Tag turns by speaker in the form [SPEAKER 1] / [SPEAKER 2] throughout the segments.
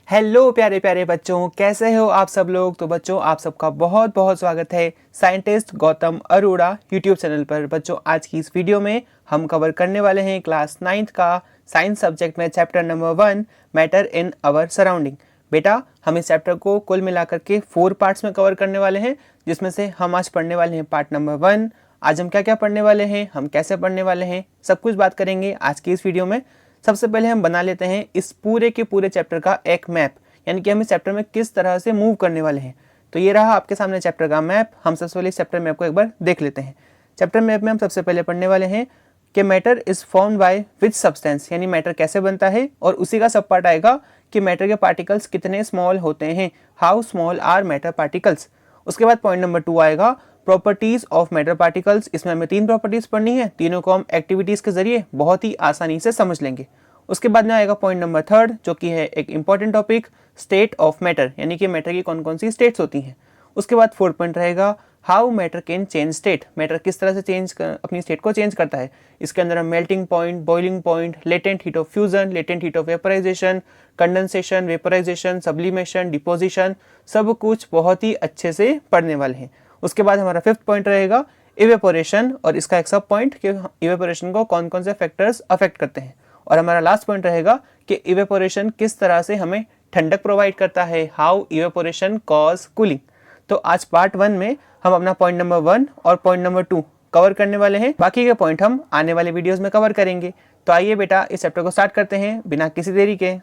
[SPEAKER 1] Hello प्यारे प्यारे बच्चों, कैसे हो आप सब लोग। तो बच्चों आप सबका बहुत बहुत स्वागत है scientist Gautam Arora YouTube channel पर। बच्चों आज की इस वीडियो में हम कवर करने वाले हैं क्लास 9th का साइंस सब्जेक्ट में chapter number 1 matter in our surrounding. बेटा हम इस चैप्टर को कुल मिलाकर के 4 पार्ट्स में कवर करने वाले हैं, जिसमें से हम आज पढ़ने वाले हैं पार्ट नंबर 1। आज हम क्या क्या पढ़ने वाले हैं, हम कैसे पढ़ने वाले हैं, सब कुछ बात करेंगे आज की इस वीडियो में। सबसे पहले हम बना लेते हैं इस पूरे के पूरे चैप्टर का एक मैप, यानी कि हम इस चैप्टर में किस तरह से मूव करने वाले हैं। तो ये रहा आपके सामने चैप्टर का मैप। हम सबसे पहले इस चैप्टर मैप को एक बार देख लेते हैं। चैप्टर मैप में हम सबसे पहले पढ़ने वाले हैं कि matter is formed by which substance, यानी मैटर कैसे बनता है, और उसी का सब पार्ट आएगा कि मैटर के पार्टिकल्स कितने स्मॉल होते हैं, how small are matter particles. उसके बाद पॉइंट नंबर 2 आएगा प्रॉपर्टीज ऑफ मैटर पार्टिकल्स। इसमें हमें 3 प्रॉपर्टीज पढ़नी है, तीनों को हम एक्टिविटीज के जरिए बहुत ही आसानी से समझ लेंगे। उसके बाद में आएगा पॉइंट नंबर 3 जो कि है एक important topic, state of matter, यानी कि मैटर की कौन कौन सी स्टेट्स होती हैं। उसके बाद 4 पॉइंट रहेगा how matter can change state, matter किस तरह से अपनी स्टेट को चेंज करता है। इसके अंदर हम melting point, boiling point, latent heat of fusion, latent heat of vaporization, condensation, vaporization, sublimation, deposition, सब कुछ बहुत ही अच्छे से पढ़ने वाले हैं। उसके बाद हमारा 5th पॉइंट रहेगा इवेपोरेशन, और इसका एक सब पॉइंट कि इवेपोरेशन को कौन कौन से फैक्टर्स अफेक्ट करते हैं। और हमारा लास्ट पॉइंट रहेगा कि इवेपोरेशन किस तरह से हमें ठंडक प्रोवाइड करता है, हाउ इवेपोरेशन कॉज कूलिंग। तो आज पार्ट 1 में हम अपना पॉइंट नंबर 1 और पॉइंट नंबर 2 कवर करने वाले हैं। बाकी के पॉइंट हम आने वाले वीडियोस में कवर करेंगे। तो आइए बेटा इस चैप्टर को स्टार्ट करते हैं बिना किसी देरी के।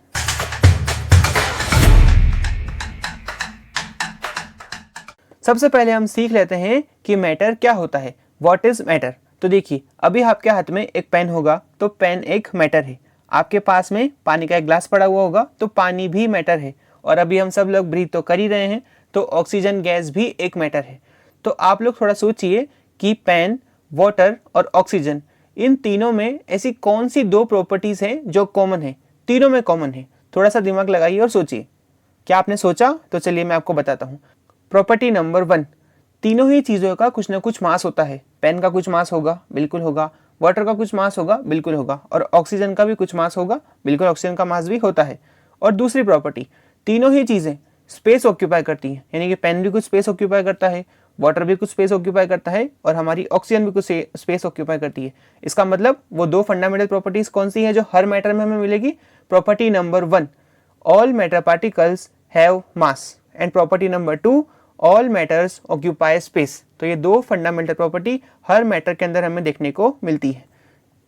[SPEAKER 1] सबसे पहले हम सीख लेते हैं कि मैटर क्या होता है, व्हाट इज मैटर। तो देखिए अभी आपके हाथ में एक पेन होगा, तो पेन एक मैटर है। आपके पास में पानी का एक ग्लास पड़ा हुआ होगा, तो पानी भी मैटर है। और अभी हम सब लोग ब्रीथ तो कर ही रहे हैं, तो ऑक्सीजन गैस भी एक मैटर है। तो आप लोग थोड़ा सोचिए कि पेन, वाटर और ऑक्सीजन, इन तीनों में ऐसी कौन सी 2 प्रॉपर्टीज हैं जो कॉमन है, तीनों में कॉमन है। थोड़ा सा दिमाग लगाइए और सोचिए। क्या आपने सोचा? तो चलिए मैं आपको बताता हूँ। प्रॉपर्टी नंबर 1, तीनों ही चीज़ों का कुछ ना कुछ मास होता है। पेन का कुछ मास होगा, बिल्कुल होगा। वाटर का कुछ मास होगा, बिल्कुल होगा। और ऑक्सीजन का भी कुछ मास होगा, बिल्कुल ऑक्सीजन का मास भी होता है। और दूसरी प्रॉपर्टी, तीनों ही चीज़ें स्पेस ऑक्यूपाई करती हैं, यानी कि पेन भी कुछ स्पेस ऑक्यूपाई करता है, वाटर भी कुछ स्पेस ऑक्यूपाई करता है, और हमारी ऑक्सीजन भी कुछ स्पेस ऑक्यूपाई करती है। इसका मतलब वो 2 फंडामेंटल प्रॉपर्टीज कौन सी है जो हर मैटर में हमें मिलेगी। Property number 1, all matter particles have mass, and property number 2, all matters occupy space. तो ये 2 फंडामेंटल प्रॉपर्टी हर मैटर के अंदर हमें देखने को मिलती है।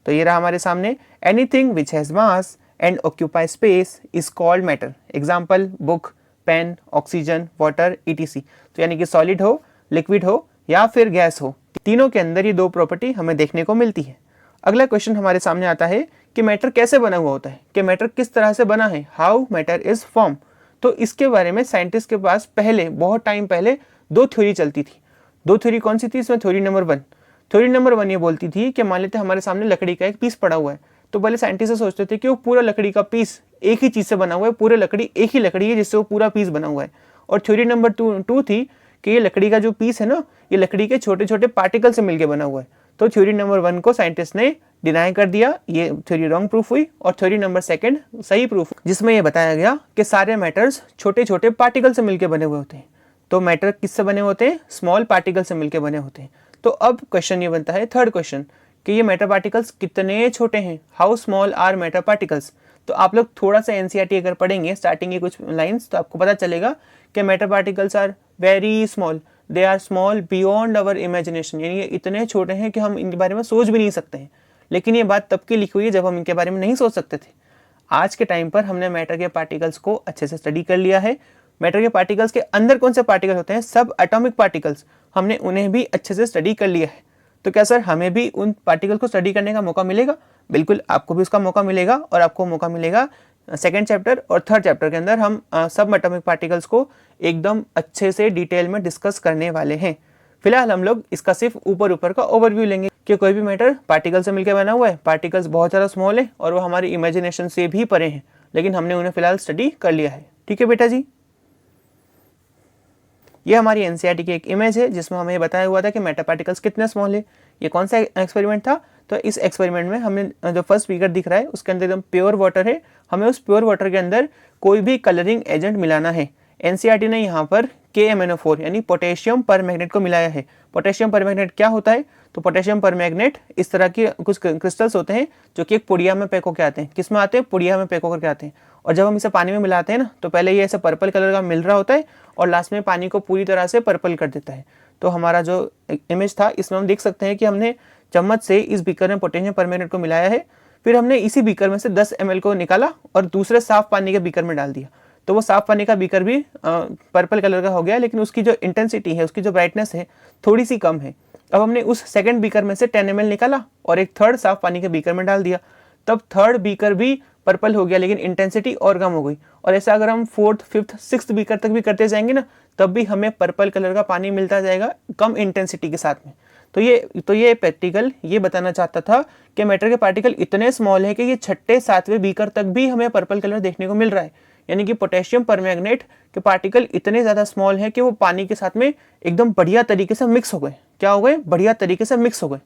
[SPEAKER 1] तो ये रहा हमारे सामने, anything which has mass and occupy space is called matter. Example book, pen, oxygen, water, ETC. तो यानी कि सॉलिड हो, लिक्विड हो या फिर गैस हो, तीनों के अंदर ये 2 प्रॉपर्टी हमें देखने को मिलती है। अगला क्वेश्चन हमारे सामने आता है कि मैटर कैसे बना हुआ होता है, कि मैटर किस तरह से बना है, हाउ मैटर इज फॉर्म। तो इसके बारे में साइंटिस्ट के पास पहले, बहुत टाइम पहले 2 थ्योरी चलती थी। 2 थ्योरी कौन सी थी इसमें? थ्योरी नंबर 1, थ्योरी नंबर 1 ये बोलती थी कि मान लेते हमारे सामने लकड़ी का एक पीस पड़ा हुआ है, तो पहले साइंटिस्ट सोचते थे कि वो पूरा लकड़ी का पीस एक ही चीज से बना हुआ है, पूरे लकड़ी एक ही लकड़ी है जिससे वो पूरा पीस बना हुआ है। और थ्योरी नंबर 2 थी कि ये लकड़ी का जो पीस है ना, ये लकड़ी के छोटे छोटे पार्टिकल से मिलकर बना हुआ है। तो थ्योरी नंबर 1 को साइंटिस्ट ने डिनाई कर दिया, ये थ्योरी रॉन्ग प्रूफ हुई। और थ्योरी नंबर 2 सही प्रूफ, जिसमें ये बताया गया कि सारे मैटर्स छोटे छोटे पार्टिकल से मिलकर बने हुए होते हैं। तो मैटर किससे बने होते हैं? स्मॉल पार्टिकल से मिलकर बने होते हैं। तो अब क्वेश्चन ये बनता है, 3rd क्वेश्चन, कि ये मैटर पार्टिकल्स कितने छोटे हैं, how small are matter particles. तो आप लोग थोड़ा सा एनसीईआरटी अगर पढ़ेंगे स्टार्टिंग की कुछ लाइंस, तो आपको पता चलेगा कि matter particles are very small, they are small beyond our imagination, यानी ये इतने छोटे हैं कि हम इनके बारे में सोच भी नहीं सकते हैं। लेकिन ये बात तब की लिखी हुई है जब हम इनके बारे में नहीं सोच सकते थे। आज के टाइम पर हमने मैटर के पार्टिकल्स को अच्छे से स्टडी कर लिया है। मैटर के पार्टिकल्स के अंदर कौन से पार्टिकल होते हैं, सब एटॉमिक पार्टिकल्स, हमने उन्हें भी अच्छे से स्टडी कर लिया है। तो क्या सर हमें भी उन पार्टिकल को स्टडी करने का मौका मिलेगा? बिल्कुल, आपको भी उसका मौका मिलेगा। और आपको मौका मिलेगा 2nd चैप्टर और 3rd चैप्टर के अंदर हम सब एटॉमिक पार्टिकल्स को एकदम अच्छे से डिटेल में डिस्कस करने वाले हैं। फिलहाल हम लोग इसका सिर्फ ऊपर ऊपर का ओवरव्यू लेंगे कि कोई भी मैटर पार्टिकल से मिलकर बना हुआ है, पार्टिकल्स बहुत ज़्यादा स्मॉल है और वो हमारी इमेजिनेशन से भी परे हैं, लेकिन हमने उन्हें फिलहाल स्टडी कर लिया है। ठीक है बेटा जी। ये हमारी एनसीईआरटी की एक इमेज है जिसमें हमें बताया हुआ था कि मैटर पार्टिकल्स कितने स्मॉल है। ये कौन सा एक्सपेरिमेंट था? तो इस एक्सपेरिमेंट में हमने जो फर्स्ट फिगर दिख रहा है उसके अंदर एकदम प्योर वाटर है, हमें उस प्योर वाटर के अंदर कोई भी कलरिंग एजेंट मिलाना है। एनसीईआरटी ने यहाँ पर KMnO4 यानी पोटेशियम परमैंगनेट को मिलाया है। पोटेशियम परमैंगनेट क्या होता है? तो पोटेशियम परमैंगनेट इस तरह के कुछ क्रिस्टल्स होते हैं जो कि एक पुड़िया में पैक होकर आते हैं। किस में आते हैं? पुड़िया में पैक होकर के आते हैं। और जब हम इसे पानी में मिलाते हैं ना, तो पहले ये ऐसा पर्पल कलर का मिल रहा होता है और लास्ट में पानी को पूरी तरह से पर्पल कर देता है। तो हमारा जो इमेज था इसमें हम देख सकते हैं कि हमने चम्मच से इस बीकर में पोटेशियम परमैंगनेट को मिलाया है, फिर हमने इसी बीकर में से 10 ml को निकाला और दूसरे साफ पानी के बीकर में डाल दिया। तो वो साफ पानी का बीकर भी पर्पल कलर का हो गया, लेकिन उसकी जो इंटेंसिटी है, उसकी जो ब्राइटनेस है थोड़ी सी कम है। अब हमने उस सेकंड बीकर में से 10 ml निकाला और एक थर्ड साफ पानी के बीकर में डाल दिया, तब थर्ड बीकर भी पर्पल हो गया, लेकिन इंटेंसिटी और कम हो गई। और ऐसा अगर हम फोर्थ, फिफ्थ, सिक्स्थ बीकर तक भी करते जाएंगे ना, तब भी हमें पर्पल कलर का पानी मिलता जाएगा कम इंटेंसिटी के साथ में। तो ये प्रैक्टिकल ये बताना चाहता था कि मैटर के पार्टिकल इतने स्मॉल है कि ये छठे सातवें बीकर तक भी हमें पर्पल कलर देखने को मिल रहा है। यानी कि पोटेशियम परमैंगनेट के पार्टिकल इतने ज़्यादा स्मॉल है कि वो पानी के साथ में एकदम बढ़िया तरीके से मिक्स हो गए। क्या हो गए? बढ़िया तरीके से मिक्स हो गए,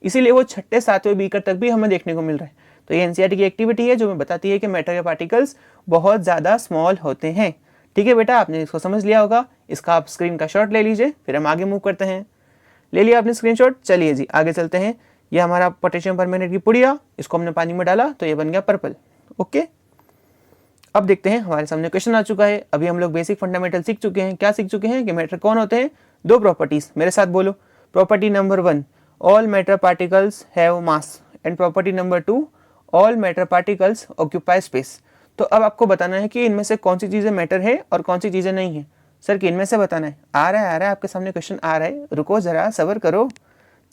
[SPEAKER 1] इसीलिए वो छठे सातवें बीकर तक भी हमें देखने को मिल रहा है। तो ये एनसीईआरटी की एक्टिविटी है जो हमें बताती है कि मैटर के पार्टिकल्स बहुत ज़्यादा स्मॉल होते हैं। ठीक है बेटा, आपने इसको समझ लिया होगा। इसका आप स्क्रीन का शॉट ले लीजिए, फिर हम आगे मूव करते हैं। ले लिया आपने स्क्रीनशॉट? चलिए जी आगे चलते हैं। ये हमारा पोटेशियम परमैंगनेट की पुड़िया, इसको हमने पानी में डाला तो ये बन गया पर्पल। ओके, अब देखते हैं हमारे सामने क्वेश्चन आ चुका है। अभी हम लोग बेसिक फंडामेंटल सीख चुके हैं। क्या सीख चुके हैं? कि मैटर कौन होते हैं? दो प्रॉपर्टीज, मेरे साथ बोलो। Property number 1, all matter particles have mass, and property number 2, all matter particles occupy space. तो अब आपको बताना है कि इनमें से कौन सी चीजें मैटर है और कौन सी चीजें नहीं है। सर कि इनमें से बताना है? आ रहा है आपके सामने क्वेश्चन आ रहा है, रुको जरा सब्र करो।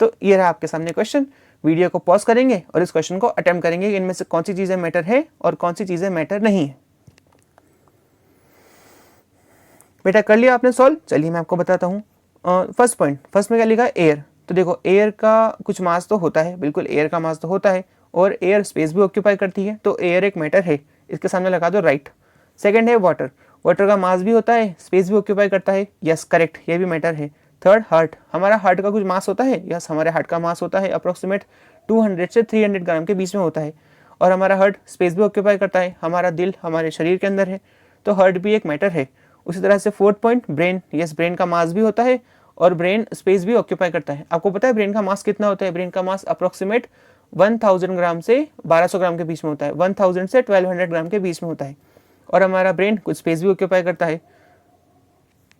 [SPEAKER 1] तो ये रहा आपके सामने क्वेश्चन। वीडियो को पॉज करेंगे और इस क्वेश्चन को अटेम्प्ट करेंगे कि इनमें से कौन सी चीजें मैटर है और कौन सी चीजें मैटर नहीं है। बेटा कर लिया आपने सॉल्व? चलिए मैं आपको बताता हूँ। फर्स्ट पॉइंट, फर्स्ट में क्या लिखा है? एयर। तो देखो एयर का कुछ मास तो होता है, बिल्कुल एयर का मास तो होता है, और एयर स्पेस भी ऑक्यूपाई करती है, तो एयर एक मैटर है। इसके सामने लगा दो राइट। सेकंड है वाटर। वाटर का मास भी होता है, स्पेस भी ऑक्यूपाई करता है, यस करेक्ट, ये भी मैटर है। Third heart. हमारा हार्ट का कुछ मास होता है, यस हमारे हार्ट का मास होता है अप्रोक्सीमेट 200 से 300 ग्राम के बीच में होता है, और हमारा हार्ट स्पेस भी ऑक्यूपाई करता है। हमारा दिल हमारे शरीर के अंदर है, तो हार्ट भी एक मैटर है। उसी तरह से fourth point, brain. Yes brain का मास भी होता है और ब्रेन स्पेस भी ऑक्यूपाई करता है। आपको पता है ब्रेन का मास कितना होता है? ब्रेन का मास अप्रोक्सीमेट 1000 ग्राम से 1200 ग्राम के बीच में होता है, 1000 से 1200 ग्राम के बीच में होता है, और हमारा ब्रेन कुछ स्पेस भी ऑक्यूपाई करता है,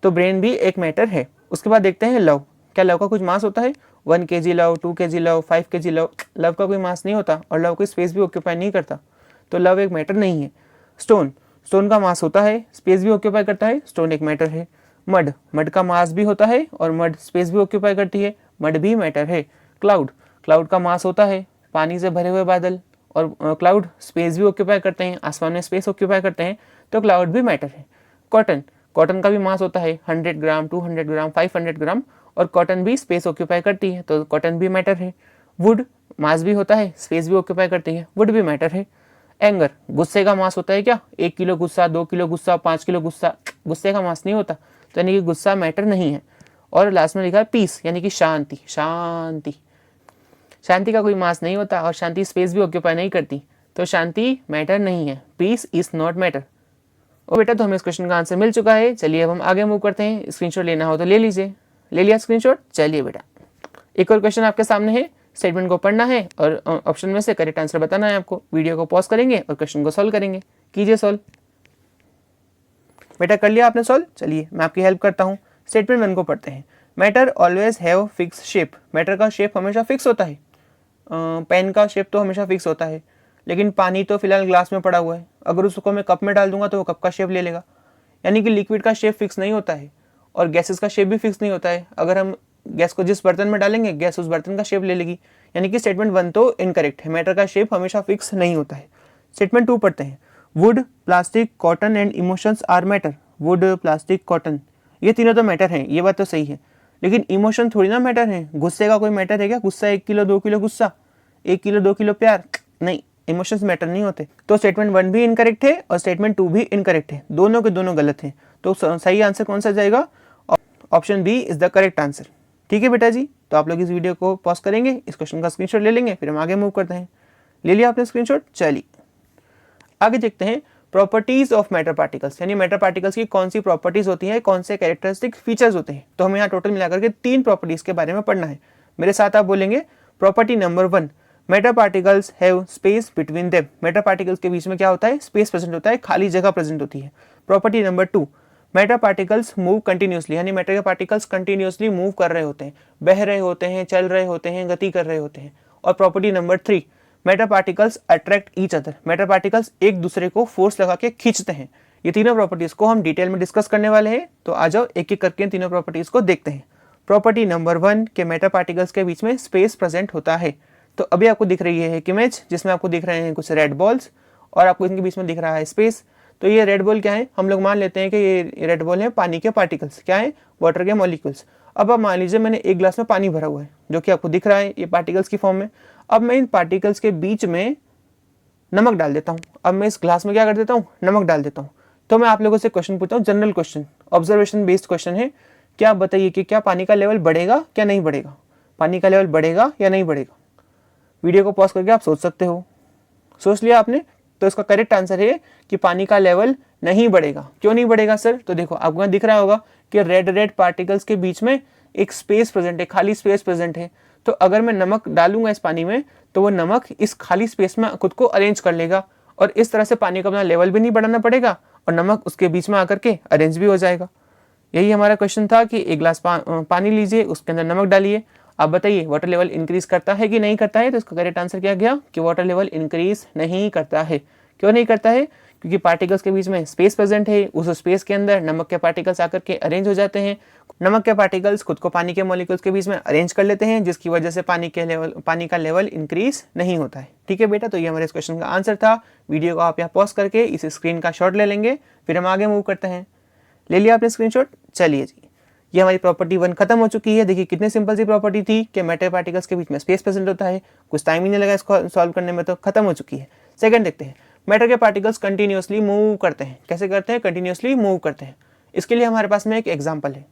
[SPEAKER 1] तो ब्रेन भी एक मैटर है। उसके बाद देखते हैं लव। क्या लव का कुछ मास होता है? 1 kg love, 2 kg love, 5 kg love. Love का कोई मास नहीं होता और लव कोई स्पेस भी ऑक्यूपाई नहीं करता, तो लव एक मैटर नहीं है। स्टोन। स्टोन का मास होता है, स्पेस भी ऑक्यूपाई करता है, स्टोन एक मैटर है। मड। मड का मास भी होता है और मड स्पेस भी ऑक्यूपाई करती है, मड भी मैटर है। क्लाउड। क्लाउड का मास होता है, पानी से भरे हुए बादल, और क्लाउड स्पेस भी ऑक्यूपाई करते हैं, आसमान में स्पेस ऑक्यूपाई करते हैं, तो क्लाउड भी मैटर है। कॉटन। कॉटन का भी मास होता है 100 ग्राम, 200 ग्राम, 500 ग्राम, और कॉटन भी स्पेस ऑक्यूपाई करती है, तो कॉटन भी मैटर है। वुड। मास भी होता है, स्पेस भी ऑक्यूपाई करती है, वुड भी मैटर है। एंगर। गुस्से का मास होता है क्या? 1 किलो गुस्सा, 2 किलो गुस्सा, 5 किलो गुस्सा, गुस्से का मास नहीं होता, तो यानी कि गुस्सा मैटर नहीं है। और लास्ट में लिखा है पीस, यानी कि शांति। शांति। शांति का कोई मास नहीं होता और शांति स्पेस भी ऑक्यूपाई नहीं करती, तो शांति मैटर नहीं है। Peace is not matter. और बेटा तो हमें इस क्वेश्चन का आंसर मिल चुका है। चलिए अब हम आगे मूव करते हैं। स्क्रीनशॉट लेना हो तो ले लीजिए। ले लिया स्क्रीनशॉट? चलिए बेटा एक और क्वेश्चन आपके सामने है, स्टेटमेंट को पढ़ना है और ऑप्शन में से करेक्ट आंसर बताना है आपको। वीडियो को पॉज करेंगे और क्वेश्चन को सॉल्व करेंगे। कीजिए सॉल्व। बेटा कर लिया आपने सॉल्व? चलिए मैं आपकी हेल्प करता हूँ। स्टेटमेंट 1 को पढ़ते हैं। Matter always have fix shape. Matter का शेप हमेशा फिक्स होता है। पेन का शेप तो हमेशा फिक्स होता है, लेकिन पानी तो फिलहाल ग्लास में पड़ा हुआ है, अगर उसको मैं कप में डाल दूंगा तो वो कप का शेप ले लेगा। यानी कि लिक्विड का शेप फिक्स नहीं होता है और गैसेस का शेप भी फिक्स नहीं होता है। अगर हम गैस को जिस बर्तन में डालेंगे गैस उस बर्तन का शेप ले लेगी। यानी कि स्टेटमेंट 1 तो इनकरेक्ट है, मैटर का शेप हमेशा फिक्स नहीं होता है। स्टेटमेंट 2 पढ़ते हैं। Wood, plastic, cotton and emotions are matter. Wood, plastic, cotton, ये तीनों तो मैटर हैं, ये बात तो सही है, लेकिन इमोशन थोड़ी ना मैटर है। गुस्से का कोई मैटर है क्या? गुस्सा 1 किलो 2 किलो गुस्सा, 1 किलो 2 किलो प्यार, नहीं, इमोशंस मैटर नहीं होते। तो स्टेटमेंट 1 भी इनकरेक्ट है और स्टेटमेंट 2 भी इनकरेक्ट है, दोनों के दोनों गलत हैं। तो सही आंसर कौन सा जाएगा? Option B is the correct answer. ठीक है बेटा जी, तो आप लोग इस वीडियो को पॉज करेंगे, इस क्वेश्चन का स्क्रीनशॉट ले लेंगे, फिर हम आगे मूव करते हैं। ले लिया आपने स्क्रीनशॉट, चलिए आगे देखते हैं प्रॉपर्टीज ऑफ मैटर पार्टिकल्स, यानी मैटर पार्टिकल्स की कौन सी प्रॉपर्टीज होती है, कौन से कैरेक्टरिस्टिक फीचर्स होते हैं। तो हमें यहाँ टोटल मिलाकर के 3 प्रॉपर्टीज के बारे में पढ़ना है। मेरे साथ आप बोलेंगे property number 1, matter particles have space between them. Matter particles के बीच में क्या होता है, स्पेस प्रेजेंट होता है, खाली जगह प्रेजेंट होती है। Property number 2, matter particles move continuously, यानी मैटर के पार्टिकल्स कंटिन्यूसली मूव कर रहे होते हैं, बह रहे होते हैं, चल रहे होते हैं, गति कर रहे होते हैं। और property number 3, matter particles attract each other, matter particles एक दूसरे को फोर्स लगा के खींचते हैं। ये तीनों प्रॉपर्टीज को हम डिटेल में डिस्कस करने वाले हैं, तो आ जाओ एक एक करके तीनों प्रॉपर्टीज को देखते हैं। प्रॉपर्टी नंबर 1 के मैटर पार्टिकल्स के बीच में स्पेस प्रेजेंट होता है। तो अभी आपको दिख रही है एक इमेज जिसमें आपको दिख रहे हैं कुछ रेड बॉल्स और आपको इनके बीच में दिख रहा है स्पेस। तो ये रेड बॉल क्या है, हम लोग मान लेते हैं कि ये रेड बॉल है पानी के पार्टिकल्स, क्या है, वाटर के मॉलिक्यूल्स। अब आप मान लीजिए मैंने एक ग्लास में पानी भरा हुआ है जो कि आपको दिख रहा है ये पार्टिकल्स की फॉर्म में। अब मैं इन पार्टिकल्स के बीच में नमक डाल देता हूँ। अब मैं इस ग्लास में क्या कर देता हूँ, नमक डाल देता हूँ। तो मैं आप लोगों से क्वेश्चन पूछता हूँ, general question, observation based question है। क्या आप बताइए कि क्या पानी का लेवल बढ़ेगा क्या नहीं बढ़ेगा, पानी का लेवल बढ़ेगा या नहीं बढ़ेगा। वीडियो को पॉज करके आप सोच सकते हो। सोच लिया आपने, तो इसका करेक्ट आंसर है कि पानी का लेवल नहीं बढ़ेगा। क्यों नहीं बढ़ेगा सर, तो देखो आपको यहाँ दिख रहा होगा कि रेड रेड पार्टिकल्स के बीच में एक स्पेस प्रेजेंट है, खाली स्पेस प्रेजेंट है। तो अगर मैं नमक डालूंगा इस पानी में तो वो नमक इस खाली स्पेस में खुद को अरेंज कर लेगा और इस तरह से पानी का अपना लेवल भी नहीं बढ़ाना पड़ेगा और नमक उसके बीच में आकर के अरेंज भी हो जाएगा। यही हमारा क्वेश्चन था कि एक गिलास पानी लीजिए, उसके अंदर नमक डालिए। आप बताइए वाटर लेवल इंक्रीज करता है कि नहीं करता है। तो इसका करेक्ट आंसर क्या गया कि वाटर लेवल इंक्रीज नहीं करता है। क्यों नहीं करता है, क्योंकि पार्टिकल्स के बीच में स्पेस प्रेजेंट है, उस स्पेस के अंदर नमक के पार्टिकल्स आकर के अरेंज हो जाते हैं। नमक के पार्टिकल्स खुद को पानी के मॉलिक्यूल्स के बीच में अरेंज कर लेते हैं, जिसकी वजह से पानी का लेवल इंक्रीज नहीं होता है। ठीक है बेटा, तो ये हमारे इस क्वेश्चन का आंसर था। वीडियो को आप यहाँ पॉज करके इस स्क्रीन का शॉट ले लेंगे, फिर हम आगे मूव करते हैं। ले लिया आपने स्क्रीनशॉट, चलिए जी, ये हमारी प्रॉपर्टी 1 खत्म हो चुकी है। देखिए कितनी सिंपल सी प्रॉपर्टी थी कि मैटर पार्टिकल्स के बीच में स्पेस प्रेजेंट होता है, कुछ टाइम ही नहीं लगा इसको सॉल्व करने में, तो खत्म हो चुकी है। सेकंड देखते हैं, मैटर के पार्टिकल्स कंटिन्यूअसली मूव करते हैं। कैसे करते हैं, कंटिन्यूअसली मूव करते हैं। इसके लिए हमारे पास में एक एग्जाम्पल है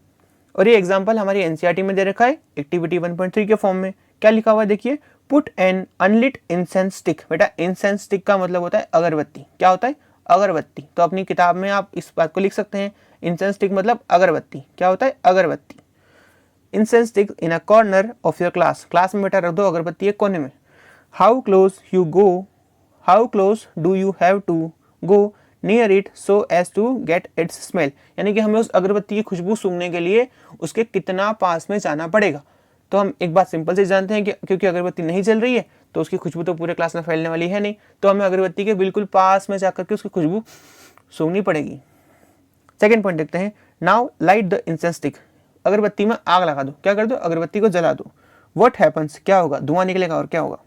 [SPEAKER 1] और ये एग्जाम्पल हमारी एनसीईआरटी में दे रखा है एक्टिविटी 1.3 के फॉर्म में। क्या लिखा हुआ है देखिए, put an unlit incense stick. बेटा इंसेंस स्टिक का मतलब होता है अगरबत्ती। क्या होता है, अगरबत्ती। तो अपनी किताब में आप इस बात को लिख सकते हैं, इंसेंस स्टिक मतलब अगरबत्ती। क्या होता है, अगरबत्ती। Incense stick in a corner of your class, class में बेटा रख दो अगरबत्ती एक कोने में। How close do you have to go near it so as to get its smell, यानी कि हमें उस अगरबत्ती की खुशबू सूंघने के लिए उसके कितना पास में जाना पड़ेगा। तो हम एक बात सिंपल से जानते हैं कि क्योंकि अगरबत्ती नहीं जल रही है तो उसकी खुशबू तो पूरे क्लास में फैलने वाली है नहीं, तो हमें अगरबत्ती के बिल्कुल पास में जाकर के उसकी खुशबू सूंघनी पड़ेगी। सेकेंड पॉइंट देखते हैं, now light the incense stick. अगरबत्ती में आग लगा दो, क्या कर दो, अगरबत्ती को जला दो। व्हाट हैपन्स, क्या होगा, धुआं निकलेगा और क्या होगा।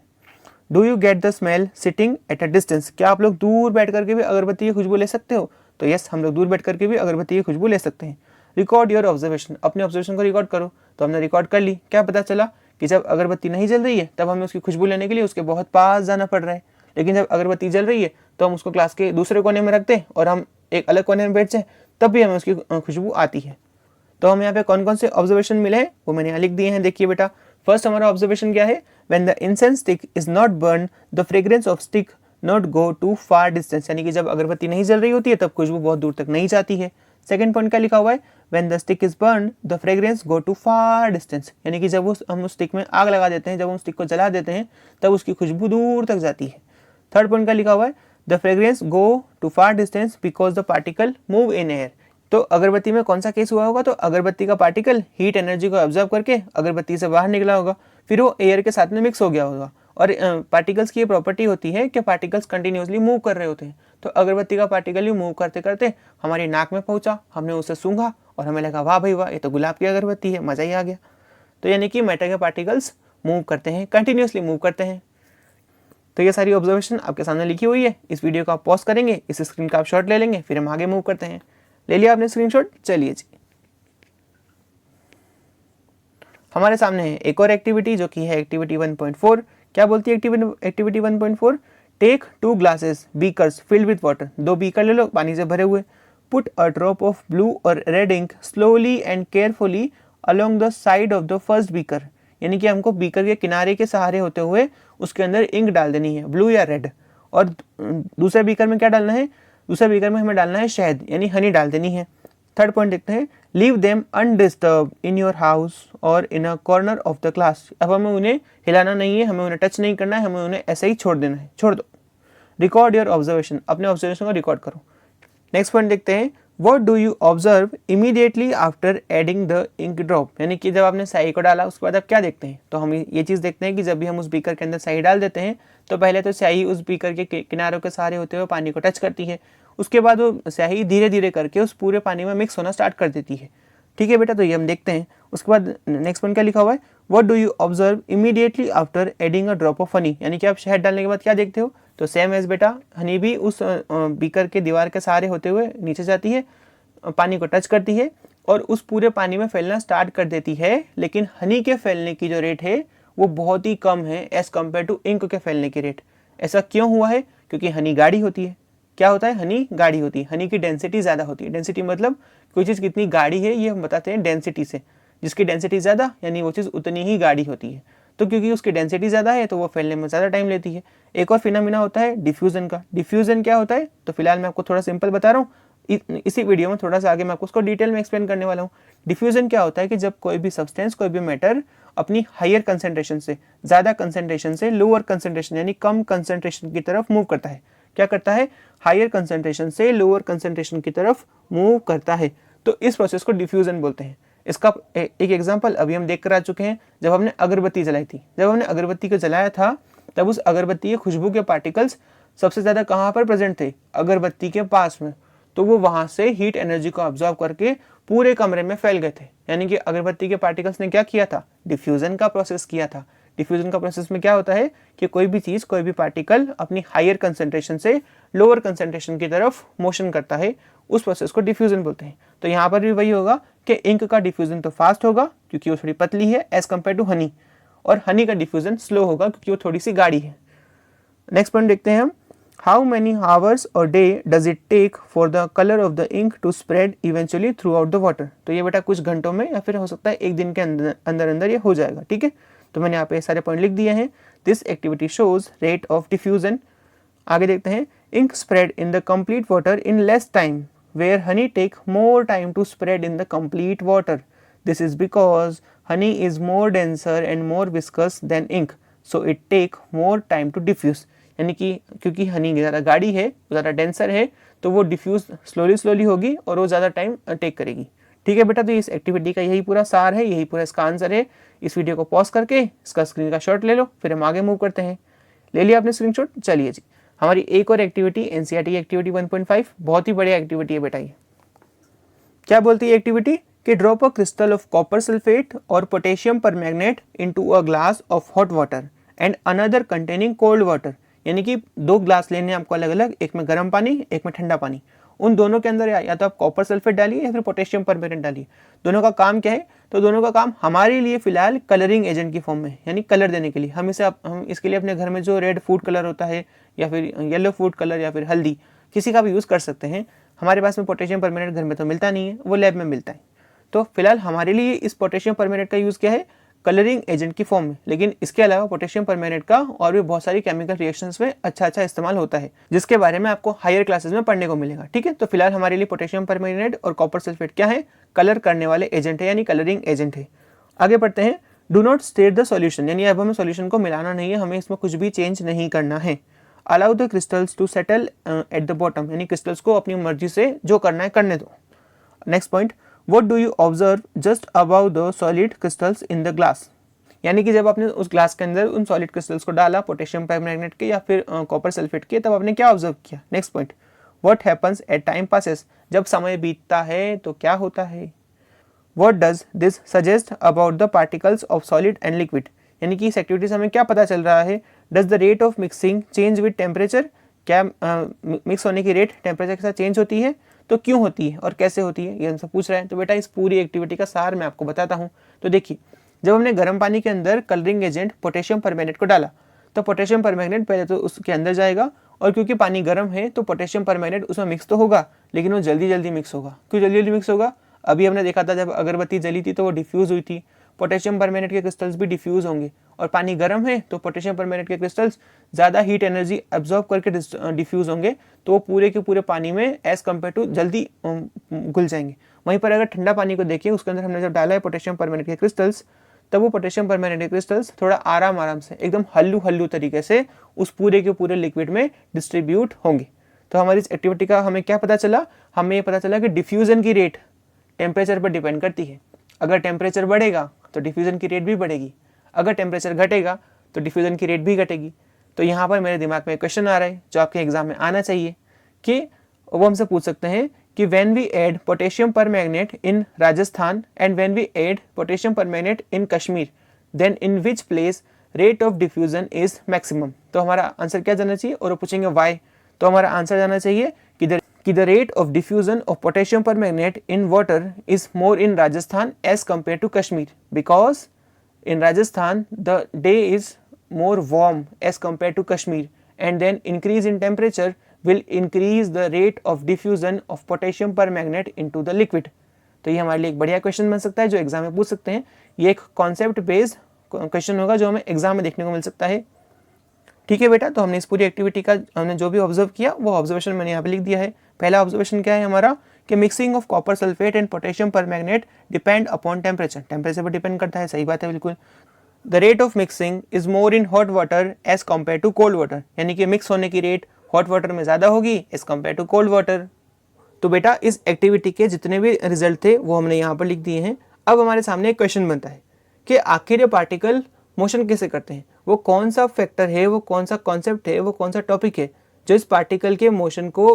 [SPEAKER 1] Do you get the smell sitting at a distance, क्या आप लोग दूर बैठ करके भी अगरबत्ती की खुशबू ले सकते हो। तो यस, हम लोग दूर बैठ करके भी अगरबत्ती की खुशबू ले सकते हैं। रिकॉर्ड योर ऑब्जर्वेशन, अपने ऑब्जर्वेशन को रिकॉर्ड करो। तो हमने रिकॉर्ड कर ली। क्या पता चला कि जब अगरबत्ती नहीं जल रही है तब हमें उसकी खुशबू लेने के लिए उसके बहुत पास जाना पड़ रहा है, लेकिन जब अगरबत्ती जल रही है तो हम उसको क्लास के दूसरे कोने में रखते हैं और हम एक अलग कोने में बैठ जाए तब भी हमें उसकी खुशबू आती है। तो हमें यहाँ पे कौन कौन से ऑब्जर्वेशन मिले हैं वो मैंने यहाँ लिख दिए हैं। देखिए बेटा, फर्स्ट हमारा ऑब्जर्वेशन क्या है, when the incense stick is not burn the fragrance of stick not go to far distance, यानी कि जब अगरबत्ती नहीं जल रही होती है तब खुशबू बहुत दूर तक नहीं जाती है। सेकंड पॉइंट क्या लिखा हुआ है, when the stick is burn the fragrance go to far distance, यानी कि जब हम उस स्टिक में आग लगा देते हैं, जब हम स्टिक को जला देते हैं तब उसकी खुशबू दूर तक जाती है। थर्ड पॉइंट क्या लिखा हुआ है, the fragrance go to far distance because the particle move in air. तो अगरबत्ती में कौन सा केस हुआ होगा, तो अगरबत्ती का पार्टिकल हीट एनर्जी को ऑब्जर्व करके अगरबत्ती से बाहर निकला होगा, फिर वो एयर के साथ में मिक्स हो गया होगा। और पार्टिकल्स की ये प्रॉपर्टी होती है कि पार्टिकल्स कंटिन्यूसली मूव कर रहे होते हैं। तो अगरबत्ती का पार्टिकल ही मूव करते करते हमारी नाक में पहुंचा, हमने उसे सूंघा और हमें लगा वाह भाई वाह, ये तो गुलाब की अगरबत्ती है, मजा ही आ गया। तो यानी कि मैटर के पार्टिकल्स मूव करते हैं, कंटिन्यूसली मूव करते हैं। तो ये सारी ऑब्जर्वेशन आपके सामने लिखी हुई है। इस वीडियो को आप पॉज करेंगे, इस स्क्रीन का आप शॉट ले लेंगे, फिर हम आगे मूव करते हैं। ले लिया आपने स्क्रीनशॉट, चलिए जी। हमारे सामने है एक और एक्टिविटी जो कि है एक्टिविटी 1.4। क्या बोलती है activity 1.4, take 2 glasses beakers filled with water, 2 beaker ले लो पानी से भरे हुए, put a drop of blue और red ink slowly and carefully along the side of the first beaker, यानी कि हमको बीकर के किनारे के सहारे होते हुए उसके अंदर इंक डाल देनी है, ब्लू या रेड। और दूसरे बीकर में क्या डालना है, दूसरे बीकर में हमें डालना है शहद यानी हनी डाल देनी है। थर्ड पॉइंट देखते हैं, leave them undisturbed in your house और in a corner of the class. अब हमें उन्हें हिलाना नहीं है, हमें उन्हें टच नहीं करना है, हमें उन्हें ऐसे ही छोड़ देना है, छोड़ दो। रिकॉर्ड योर ऑब्जर्वेशन, अपने ऑब्जर्वेशन को रिकॉर्ड करो। नेक्स्ट पॉइंट देखते हैं, what do you observe immediately after adding the ink drop, यानी कि जब आपने स्याही को डाला उसके बाद आप क्या देखते हैं, तो हम ये चीज़ देखते हैं कि जब भी हम उस बीकर के अंदर स्याही डाल देते हैं तो पहले तो स्याही उस बीकर के किनारों के सहारे होते हुए पानी को टच करती है, उसके बाद वो स्याही धीरे धीरे करके उस पूरे पानी में मिक्स होना स्टार्ट कर देती है। ठीक है बेटा, तो ये हम देखते हैं। उसके बाद नेक्स्ट पॉइंट क्या लिखा हुआ है, what do you observe immediately after adding a drop of honey, यानी कि आप शहद डालने के बाद क्या देखते हो, तो सेम एज बेटा हनी भी उस बीकर के दीवार के सहारे होते हुए नीचे जाती है, पानी को टच करती है और उस पूरे पानी में फैलना स्टार्ट कर देती है। लेकिन हनी के फैलने की जो रेट है वो बहुत ही कम है एज कम्पेयर टू इंक के फैलने की रेट। ऐसा क्यों हुआ है, क्योंकि हनी गाढ़ी होती है। क्या होता है, हनी गाढ़ी होती है, हनी की डेंसिटी ज़्यादा होती है। डेंसिटी मतलब कोई चीज़ कितनी गाढ़ी है ये हम बताते हैं डेंसिटी से, जिसकी डेंसिटी ज़्यादा यानी वो चीज़ उतनी ही गाढ़ी होती है। तो क्योंकि उसकी डेंसिटी ज़्यादा है तो वो फैलने में ज़्यादा टाइम लेती है। एक और फिनोमिना होता है डिफ्यूजन का। डिफ्यूजन क्या होता है, तो फिलहाल मैं आपको थोड़ा सिंपल बता रहा हूँ, इसी वीडियो में थोड़ा सा आगे मैं आपको उसको डिटेल में एक्सप्लेन करने वाला हूँ। डिफ्यूजन क्या होता है कि जब कोई भी सब्सटेंस, कोई भी मैटर अपनी हायर कंसेंट्रेशन से, ज़्यादा कंसेंट्रेशन से लोअर कंसेंट्रेशन यानी कम कंसेंट्रेशन की तरफ मूव करता है। क्या करता है, हायर कंसेंट्रेशन से लोअर कंसेंट्रेशन की तरफ मूव करता है, तो इस प्रोसेस को डिफ्यूजन बोलते हैं। इसका एक एग्जांपल अभी हम देख कर आ चुके हैं, जब हमने अगरबत्ती जलाई थी। जब हमने अगरबत्ती को जलाया था तब उस अगरबत्ती के खुशबू के पार्टिकल्स सबसे ज़्यादा कहाँ पर प्रेजेंट थे, अगरबत्ती के पास में। तो वो वहाँ से हीट एनर्जी को ऑब्जॉर्व करके पूरे कमरे में फैल गए थे, यानी कि अगरबत्ती के पार्टिकल्स ने क्या किया था, डिफ्यूजन का प्रोसेस किया था। डिफ्यूजन का प्रोसेस में क्या होता है कि कोई भी चीज़, कोई भी पार्टिकल अपनी हायर कंसेंट्रेशन से लोअर कंसेंट्रेशन की तरफ मोशन करता है, उस प्रोसेस को डिफ्यूजन बोलते हैं। तो यहाँ पर भी वही होगा कि इंक का डिफ्यूजन तो फास्ट होगा क्योंकि वो थोड़ी पतली है एज कम्पेयर टू हनी, और हनी का डिफ्यूजन स्लो होगा क्योंकि वो थोड़ी सी गाढ़ी है। नेक्स्ट पॉइंट देखते हैं हम, हाउ मैनी आवर्स और day does it take for the colour of the ink to spread eventually throughout the water. तो ये बेटा कुछ घंटों में या फिर हो सकता है एक दिन के अंदर अंदर ये हो जाएगा। ठीक है, तो मैंने यहाँ पे सारे पॉइंट लिख दिए हैं। This activity shows rate of diffusion. आगे देखते हैं, ink spread in the complete water in less time where honey take more time to spread in the complete water. This is because honey is more denser and more viscous than ink, so it take more time to diffuse. यानी कि क्योंकि हनी ज़्यादा गाढ़ी है, ज़्यादा denser है, तो वो डिफ्यूज स्लोली होगी और वो ज़्यादा टाइम टेक करेगी। ठीक है बेटा, तो इस एक्टिविटी का यही पूरा सार है, यही पूरा इसका आंसर है। इस वीडियो को पॉज करके इसका स्क्रीन का शॉट ले लो, फिर हम आगे मूव करते हैं। ले लिया आपने स्क्रीनशॉट, चलिए जी। हमारी एक और एक्टिविटी एनसीईआरटी एक्टिविटी 1.5, बहुत ही बढ़िया एक्टिविटी है बेटा ये। क्या बोलती है एक्टिविटी कि drop a crystal of copper sulphate और potassium permanganate into a glass of hot water and another containing cold water. यानी कि दो ग्लास लेने हैं आपको अलग अलग, एक में गर्म पानी, एक में ठंडा पानी। उन दोनों के अंदर या तो आप कॉपर सल्फेट डालिए या फिर पोटेशियम परमैंगनेट डालिए। दोनों का काम क्या है, तो दोनों का काम हमारे लिए फिलहाल कलरिंग एजेंट की फॉर्म में, यानी कलर देने के लिए। हम इसके लिए अपने घर में जो रेड फूड कलर होता है या फिर येलो फूड कलर या फिर हल्दी, किसी का भी यूज़ कर सकते हैं। हमारे पास में पोटेशियम परमैंगनेट घर में तो मिलता नहीं है, वो लैब में मिलता है। तो फिलहाल हमारे लिए इस पोटेशियम परमैंगनेट का यूज़ क्या है, कलरिंग एजेंट की फॉर्म में। लेकिन इसके अलावा पोटेशियम परमैंगनेट का और भी बहुत सारी केमिकल रिएक्शंस में अच्छा इस्तेमाल होता है, जिसके बारे में आपको हायर क्लासेस में पढ़ने को मिलेगा। ठीक है, तो फिलहाल हमारे लिए पोटेशियम परमैंगनेट और कॉपर सल्फेट क्या है, कलर करने वाले एजेंट है, यानी कलरिंग एजेंट है। आगे बढ़ते हैं, do not state the solution, यानी अब हमें सॉल्यूशन को मिलाना नहीं है, हमें इसमें कुछ भी चेंज नहीं करना है। Allow the crystals to settle at the bottom, यानी क्रिस्टल्स को अपनी मर्जी से जो करना है करने दो। Next point, what do you observe just above the solid crystals in the glass. यानी कि जब आपने उस ग्लास के अंदर उन सॉलिड क्रिस्टल्स को डाला, पोटेशियम परमैंगनेट के या फिर कॉपर सल्फेट के, तब आपने क्या ऑब्जर्व किया। Next point, what happens at time passes, जब समय बीतता है तो क्या होता है। What does this suggest about the particles of solid and liquid, यानी कि इस एक्टिविटी से हमें क्या पता चल रहा है। Does the rate of mixing change with temperature, क्या मिक्स होने की रेट टेम्परेचर के साथ चेंज होती है, तो क्यों होती है और कैसे होती है, ये हमसे पूछ रहे हैं। तो बेटा इस पूरी एक्टिविटी का सार मैं आपको बताता हूँ। तो देखिए, जब हमने गर्म पानी के अंदर कलरिंग एजेंट पोटेशियम परमैंगनेट को डाला, तो पोटेशियम परमैंगनेट पहले तो उसके अंदर जाएगा, और क्योंकि पानी गर्म है तो पोटेशियम परमैंगनेट उसमें मिक्स तो होगा, लेकिन वो जल्दी मिक्स होगा। क्यों जल्दी मिक्स होगा, अभी हमने देखा था जब अगरबत्ती जली थी तो वो डिफ्यूज़ हुई थी, पोटेशियम परमैंगनेट के क्रिस्टल्स भी डिफ्यूज़ होंगे, और पानी गर्म है तो पोटेशियम परमैंगनेट के क्रिस्टल्स ज़्यादा हीट एनर्जी एब्जॉर्ब करके डिफ्यूज़ होंगे, तो वो पूरे के पूरे पानी में एज़ कम्पेयर टू जल्दी घुल जाएंगे। वहीं पर अगर ठंडा पानी को देखिए, उसके अंदर हमने जब डाला है पोटेशियम परमैंगनेट के क्रिस्टल्स, तब वो पोटेशियम परमैंगनेट के क्रिस्टल्स थोड़ा आराम से एकदम हल्लू तरीके से उस पूरे के पूरे लिक्विड में डिस्ट्रीब्यूट होंगे। तो हमारी इस एक्टिविटी का हमें क्या पता चला, हमें ये पता चला कि डिफ्यूज़न की रेट टेम्परेचर पर डिपेंड करती है। अगर टेम्परेचर बढ़ेगा तो डिफ्यूज़न की रेट भी बढ़ेगी, अगर टेम्परेचर घटेगा तो डिफ्यूज़न की रेट भी घटेगी। तो यहाँ पर मेरे दिमाग में एक क्वेश्चन आ रहा है जो आपके एग्जाम में आना चाहिए, कि वो हमसे पूछ सकते हैं कि when we add potassium permanganate in Rajasthan and when we add potassium permanganate in Kashmir, then in which place rate of diffusion is maximum. तो हमारा आंसर क्या जाना चाहिए, और वो पूछेंगे वाई, तो हमारा आंसर जाना चाहिए कि the rate of diffusion of potassium permanganate in water is more in Rajasthan as compare to Kashmir, because in Rajasthan the day is more warm as compared to Kashmir, and then increase in temperature will increase the rate of diffusion of potassium permanganate into the liquid। तो ये हमारे लिए एक बढ़िया question बन सकता है जो एग्जाम में पूछ सकते हैं। ये एक कॉन्सेप्ट बेस्ड क्वेश्चन होगा जो हमें एग्जाम में देखने को मिल सकता है। ठीक है बेटा, तो हमने इस पूरी एक्टिविटी का हमने जो भी ऑब्जर्व किया वो ऑब्जर्वेशन मैंने यहाँ पे लिख दिया है। पहला ऑब्जर्वेशन क्या है हमारा, कि mixing of copper sulphate and potassium permanganate depend upon temperature, temperature पर डिपेंड करता है, सही बात है बिल्कुल। The rate of mixing is more in hot water as compare to cold water, यानी कि मिक्स होने की रेट हॉट वाटर में ज़्यादा होगी as compare to cold water. तो बेटा इस एक्टिविटी के जितने भी रिजल्ट थे वो हमने यहाँ पर लिख दिए हैं। अब हमारे सामने एक क्वेश्चन बनता है कि आखिर ये पार्टिकल मोशन कैसे करते हैं, वो कौन सा फैक्टर है, वो कौन सा कॉन्सेप्ट है, वो कौन सा टॉपिक है जो इस पार्टिकल के मोशन को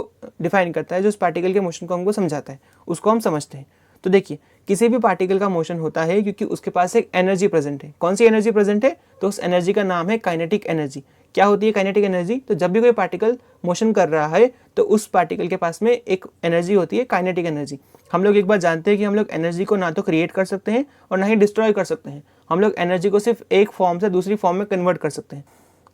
[SPEAKER 1] डिफाइन करता है, जो इस पार्टिकल के मोशन को हमको समझाता है, उसको हम समझते हैं। तो देखिए, किसी भी पार्टिकल का मोशन होता है क्योंकि उसके पास एक एनर्जी प्रेजेंट है। कौन सी एनर्जी प्रेजेंट है, तो उस एनर्जी का नाम है काइनेटिक एनर्जी। क्या होती है काइनेटिक एनर्जी, तो जब भी कोई पार्टिकल मोशन कर रहा है तो उस पार्टिकल के पास में एक एनर्जी होती है काइनेटिक एनर्जी। हम लोग एक बात जानते हैं कि हम लोग एनर्जी को ना तो क्रिएट कर सकते हैं और ना ही डिस्ट्रॉय कर सकते हैं, हम लोग एनर्जी को सिर्फ एक फॉर्म से दूसरी फॉर्म में कन्वर्ट कर सकते हैं।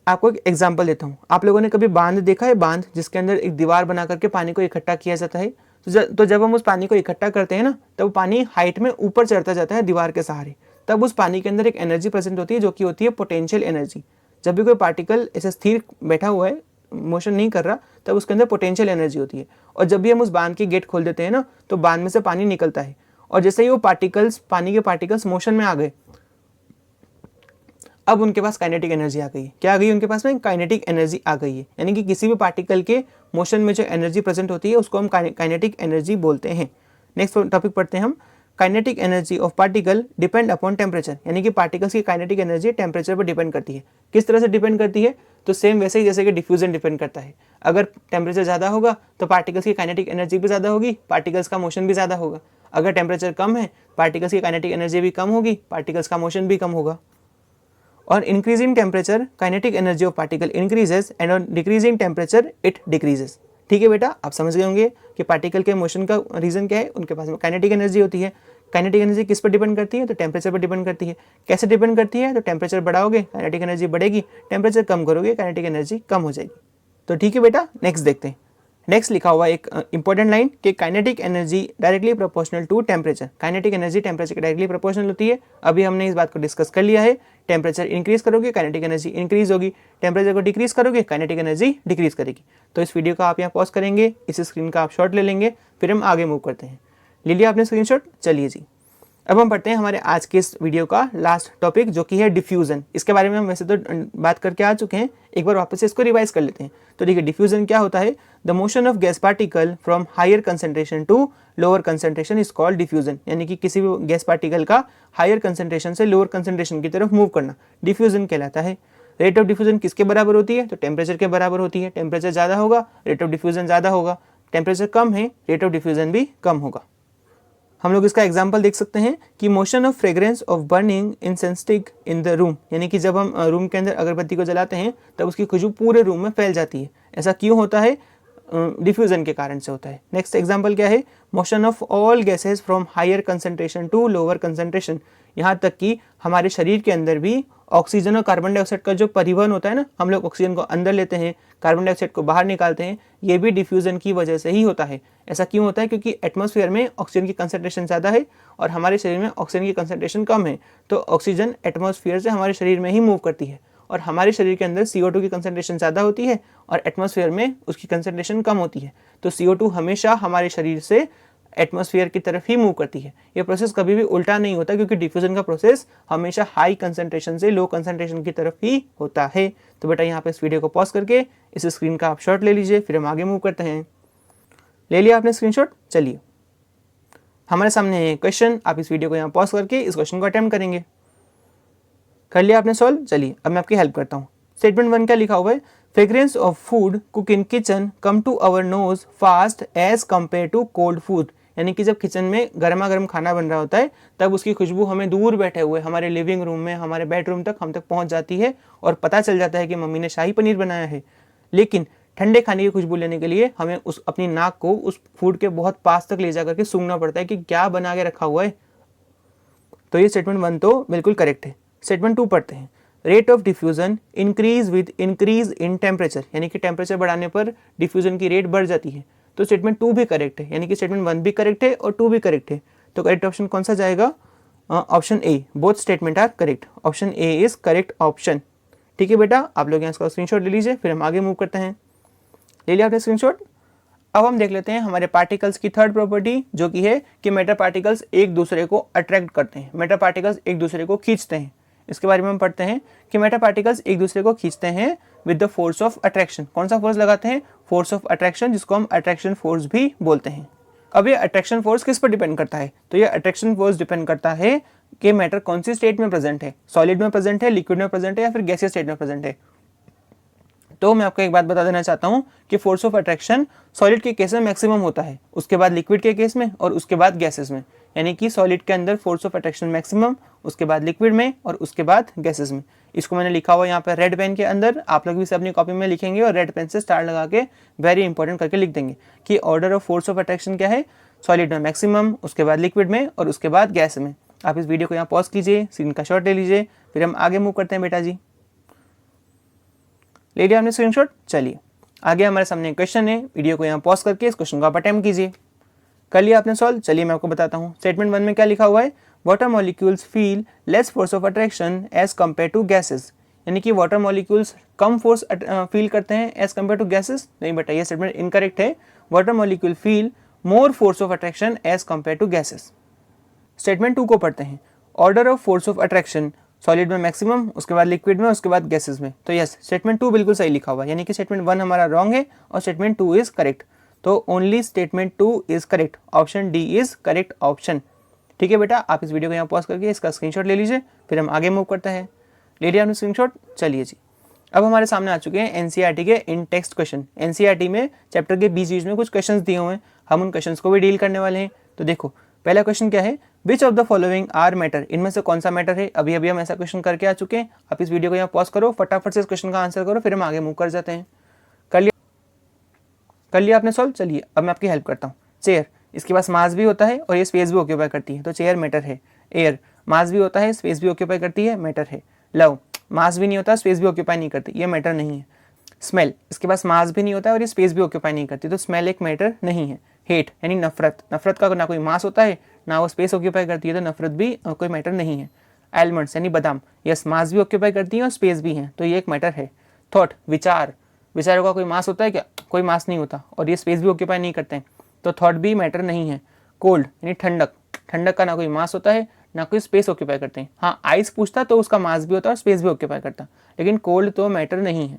[SPEAKER 1] आपको एक एग्जांपल देता हूँ, आप लोगों ने कभी बांध देखा है, बांध जिसके अंदर एक दीवार बना करके पानी को इकट्ठा किया जाता है। तो जब हम उस पानी को इकट्ठा करते हैं ना, तब पानी हाइट में ऊपर चढ़ता जाता है दीवार के सहारे, तब उस पानी के अंदर एक एनर्जी प्रेजेंट होती है जो कि होती है पोटेंशियल एनर्जी। जब भी कोई पार्टिकल ऐसे स्थिर बैठा हुआ है, मोशन नहीं कर रहा, तब उसके अंदर पोटेंशियल एनर्जी होती है। और जब भी हम उस बांध की गेट खोल देते हैं ना, तो बांध में से पानी निकलता है, और जैसे ही वो पार्टिकल्स, पानी के पार्टिकल्स मोशन में आ गए, अब उनके पास काइनेटिक एनर्जी आ गई है। क्या आ गई उनके पास में, काइनेटिक एनर्जी आ गई है। यानी कि किसी भी पार्टिकल के मोशन में जो एनर्जी प्रेजेंट होती है उसको हम काइनेटिक एनर्जी बोलते हैं। नेक्स्ट टॉपिक पढ़ते हैं हम, kinetic energy of particle depend upon temperature, यानी कि पार्टिकल्स की काइनेटिक एनर्जी टेम्परेचर पर डिपेंड करती है। किस तरह से डिपेंड करती है, तो सेम वैसे ही जैसे कि डिफ्यूजन डिपेंड करता है। अगर टेम्परेचर ज़्यादा होगा तो पार्टिकल्स की काइनेटिक एनर्जी भी ज़्यादा होगी, पार्टिकल्स का मोशन भी ज़्यादा होगा। अगर टेम्परेचर कम है, पार्टिकल्स की काइनेटिक एनर्जी भी कम होगी, पार्टिकल्स का मोशन भी कम होगा। On increasing temperature, kinetic energy of particle increases and on decreasing temperature it decreases। ठीक है बेटा, आप समझ गए होंगे कि पार्टिकल के मोशन का रीजन क्या है, उनके पास में काइनेटिक एनर्जी होती है। काइनेटिक एनर्जी किस पर डिपेंड करती है, तो टेम्परेचर पर डिपेंड करती है। कैसे डिपेंड करती है, तो टेम्परेचर बढ़ाओगे काइनेटिक एनर्जी बढ़ेगी, टेम्परेचर कम करोगे काइनेटिक एनर्जी कम हो जाएगी। तो ठीक है बेटा, नेक्स्ट देखते हैं। नेक्स्ट लिखा हुआ एक इंपॉर्टेंट लाइन कि kinetic energy directly proportional to temperature. Kinetic energy temperature के डायरेक्टली प्रोपोर्शनल होती है। अभी हमने इस बात को डिस्कस कर लिया है। टेम्परेचर इंक्रीज करोगे काइनेटिक एनर्जी इंक्रीज होगी, टेम्परेचर को डिक्रीज करोगे काइनेटिक एनर्जी डिक्रीज करेगी। तो इस वीडियो का आप यहाँ पॉज करेंगे, इस स्क्रीन का आप शॉट ले लेंगे, फिर हम आगे मूव करते हैं। ले लिया आपने स्क्रीनशॉट, चलिए जी। अब हम पढ़ते हैं हमारे आज के इस वीडियो का लास्ट टॉपिक जो कि है डिफ्यूजन। इसके बारे में हम वैसे तो बात करके आ चुके हैं, एक बार वापस से इसको रिवाइज कर लेते हैं। तो देखिए, डिफ्यूजन क्या होता है, the motion of gas particle from higher concentration to lower concentration is called diffusion. यानी कि किसी भी गैस पार्टिकल का हायर कंसंट्रेशन से लोअर कंसंट्रेशन की तरफ मूव करना डिफ्यूजन कहलाता है। रेट ऑफ डिफ्यूजन किसके बराबर होती है, तो टेम्परेचर के बराबर होती है। टेम्परेचर ज़्यादा होगा रेट ऑफ डिफ्यूजन ज़्यादा होगा, टेम्परेचर कम है रेट ऑफ डिफ्यूजन भी कम होगा। हम लोग इसका एग्जाम्पल देख सकते हैं कि motion of fragrance of burning incense stick in the room, यानी कि जब हम रूम के अंदर अगरबत्ती को जलाते हैं तब उसकी खुशबू पूरे रूम में फैल जाती है। ऐसा क्यों होता है, डिफ्यूजन के कारण से होता है। नेक्स्ट एग्जांपल क्या है, motion of all gases from higher concentration to lower concentration. यहाँ तक कि हमारे शरीर के अंदर भी ऑक्सीजन और कार्बन डाइऑक्साइड का जो परिवहन होता है ना, हम लोग ऑक्सीजन को अंदर लेते हैं, कार्बन डाइऑक्साइड को बाहर निकालते हैं, ये भी डिफ्यूजन की वजह से ही होता है। ऐसा क्यों होता है? क्योंकि एटमॉस्फेयर में ऑक्सीजन की कंसंट्रेशन ज़्यादा है और हमारे शरीर में ऑक्सीजन की कंसंट्रेशन कम है, तो ऑक्सीजन एटमॉस्फेयर से हमारे शरीर में ही मूव करती है और हमारे शरीर के अंदर CO2 की कंसंट्रेशन ज़्यादा होती है और एटमॉस्फेयर में उसकी कंसंट्रेशन कम होती है। तो CO2 हमेशा हमारे शरीर से एटमॉस्फेयर की तरफ ही मूव करती है। ये प्रोसेस कभी भी उल्टा नहीं होता, क्योंकि डिफ्यूजन का प्रोसेस हमेशा हाई कंसंट्रेशन से लो कंसंट्रेशन की तरफ ही होता है। तो बेटा यहाँ पे इस वीडियो को पॉज करके इस स्क्रीन का आप शॉट ले लीजिए, फिर हम आगे मूव करते हैं। ले लिया आपने स्क्रीनशॉट? चलिए, हमारे सामने क्वेश्चन, आप इस वीडियो को यहाँ पॉज करके इस क्वेश्चन को अटेम्प्ट करेंगे। कर लिया आपने सॉल्व? चलिए अब मैं आपकी हेल्प करता हूँ। स्टेटमेंट 1 क्या लिखा हुआ है, fragrance of food cook in kitchen come to our nose fast as compare to cold food. यानी कि जब किचन में गर्मा गर्म खाना बन रहा होता है तब उसकी खुशबू हमें दूर बैठे हुए हमारे लिविंग रूम में, हमारे बेडरूम तक हम तक पहुंच जाती है और पता चल जाता है कि मम्मी ने शाही पनीर बनाया है। लेकिन ठंडे खाने की खुशबू लेने के लिए हमें उस अपनी नाक को उस फूड के बहुत पास तक ले जा करके सूंघना पड़ता है कि क्या बना के रखा हुआ है। तो ये स्टेटमेंट 1 तो बिल्कुल करेक्ट है। स्टेटमेंट 2 पढ़ते हैं, rate of diffusion increase with increase in temperature. यानी कि टेम्परेचर बढ़ाने पर डिफ्यूजन की रेट बढ़ जाती है। तो स्टेटमेंट 2 भी करेक्ट है, यानी कि स्टेटमेंट 1 भी करेक्ट है और 2 भी करेक्ट है। तो करेक्ट ऑप्शन कौन सा जाएगा? Option A, both statement are correct. Option A is correct option. ठीक है बेटा, आप लोग यहाँ इसका स्क्रीनशॉट ले लीजिए, फिर हम आगे मूव करते हैं। ले लिया आपने स्क्रीनशॉट? अब हम देख लेते हैं हमारे पार्टिकल्स की थर्ड प्रॉपर्टी, जो कि है कि मैटर पार्टिकल्स एक दूसरे को अट्रैक्ट करते हैं, मैटर पार्टिकल्स एक दूसरे को खींचते हैं। इसके बारे में हम पढ़ते हैं कि मैटर पार्टिकल्स एक दूसरे को खींचते हैं with the force of attraction. कौन सा फोर्स लगाते हैं? फोर्स ऑफ अट्रैक्शन, जिसको हम अट्रैक्शन फोर्स भी बोलते हैं। अब ये अट्रैक्शन फोर्स किस पर डिपेंड करता है? तो ये अट्रैक्शन फोर्स डिपेंड करता है कि मैटर कौन सी स्टेट में प्रेजेंट है, सॉलिड में प्रेजेंट है, लिक्विड में प्रेजेंट है या फिर गैसियस स्टेट में प्रेजेंट है। तो मैं आपको एक बात बता देना चाहता हूं कि फोर्स ऑफ अट्रैक्शन सॉलिड के केस में मैक्सिमम होता है, उसके बाद लिक्विड के केस में और उसके बाद गैसेस में। यानी कि सॉलिड के अंदर फोर्स ऑफ अट्रैक्शन मैक्सिमम, उसके बाद लिक्विड में और उसके बाद गैसेस में। इसको मैंने लिखा हुआ यहाँ पर रेड पेन के अंदर, आप लोग भी इसे अपनी कॉपी में लिखेंगे और रेड पेन से स्टार लगा के वेरी इंपॉर्टेंट करके लिख देंगे कि order of force of attraction क्या है, सॉलिड में मैक्सिमम, उसके बाद लिक्विड में और उसके बाद गैस में। आप इस वीडियो को यहाँ पॉज कीजिए, स्क्रीन का शॉट ले लीजिए, फिर हम आगे मूव करते हैं। बेटा जी, ले लिया हमने स्क्रीनशॉट? चलिए आगे हमारे सामने क्वेश्चन है, वीडियो को यहाँ पॉज करके इस क्वेश्चन को आप अटेम्प्ट कीजिए। कर लिया आपने सॉल्व? चलिए मैं आपको बताता हूँ। स्टेटमेंट 1 में क्या लिखा हुआ है, water molecules feel less force of attraction as compare to gases. यानी कि वाटर मॉलिक्यूल्स कम फोर्स फील करते हैं एज कम्पेयर टू गैसेस। नहीं बेटा, ये स्टेटमेंट इनकरेक्ट है। Water molecule feel more force of attraction as compare to gases. Statement 2 को पढ़ते हैं, order of force of attraction solid में मैक्सिमम, उसके बाद लिक्विड में, उसके बाद गैसेस में। तो यस, स्टेटमेंट 2 बिल्कुल सही लिखा हुआ है, यानी कि स्टेटमेंट 1 हमारा रॉन्ग है और स्टेटमेंट 2 इज करेक्ट। तो only statement 2 is correct, option D is correct option. ठीक है बेटा, आप इस वीडियो को यहाँ पॉज करके इसका स्क्रीनशॉट ले लीजिए, फिर हम आगे मूव करते हैं। ले लिया आपने स्क्रीनशॉट? चलिए जी, अब हमारे सामने आ चुके हैं एनसीईआरटी के इन टेक्स्ट क्वेश्चन। एनसीईआरटी में चैप्टर के बीच में कुछ क्वेश्चंस दिए हुए हैं, हम उन क्वेश्चंस को भी डील करने वाले हैं। तो देखो, पहला क्वेश्चन क्या है, which of the following are matter. इनमें से कौन सा मैटर है? अभी अभी हम ऐसा क्वेश्चन करके आ चुके हैं। आप इस वीडियो को यहाँ पॉज करो, फटाफट से इस क्वेश्चन का आंसर करो, फिर हम आगे मूव कर जाते हैं। कर लिया आपने सॉल्व? चलिए अब मैं आपकी हेल्प करता हूँ। चेयर, इसके पास मास भी होता है और ये स्पेस भी ऑक्यूपाई करती है, तो चेयर मैटर है। एयर, मास भी होता है, स्पेस भी ऑक्यूपाई करती है, मैटर है। लव, मास भी नहीं होता, स्पेस भी ऑक्यूपाई नहीं करती, ये मैटर नहीं है। स्मेल, इसके पास मास भी नहीं होता है और ये स्पेस भी ऑक्यूपाई नहीं करती, तो स्मेल एक मैटर नहीं है। हेट यानी नफरत, नफरत का ना कोई मास होता है ना वो स्पेस ऑक्यूपाई करती है, तो नफरत भी कोई मैटर नहीं है। एलमंड्स यानी बादाम, यस मास भी ऑक्यूपाई करती है और स्पेस भी है, तो ये एक मैटर है। थॉट, विचार, विचारों का कोई मास होता है क्या? कोई मास नहीं होता और ये स्पेस भी ऑक्यूपाई नहीं करते हैं, तो थॉट भी मैटर नहीं है। कोल्ड यानी ठंडक, ठंडक का ना कोई मास होता है ना कोई स्पेस ऑक्यूपाई करते हैं। हाँ, आइस पूछता तो उसका मास भी होता है और स्पेस भी ऑक्यूपाई करता, लेकिन कोल्ड तो मैटर नहीं है।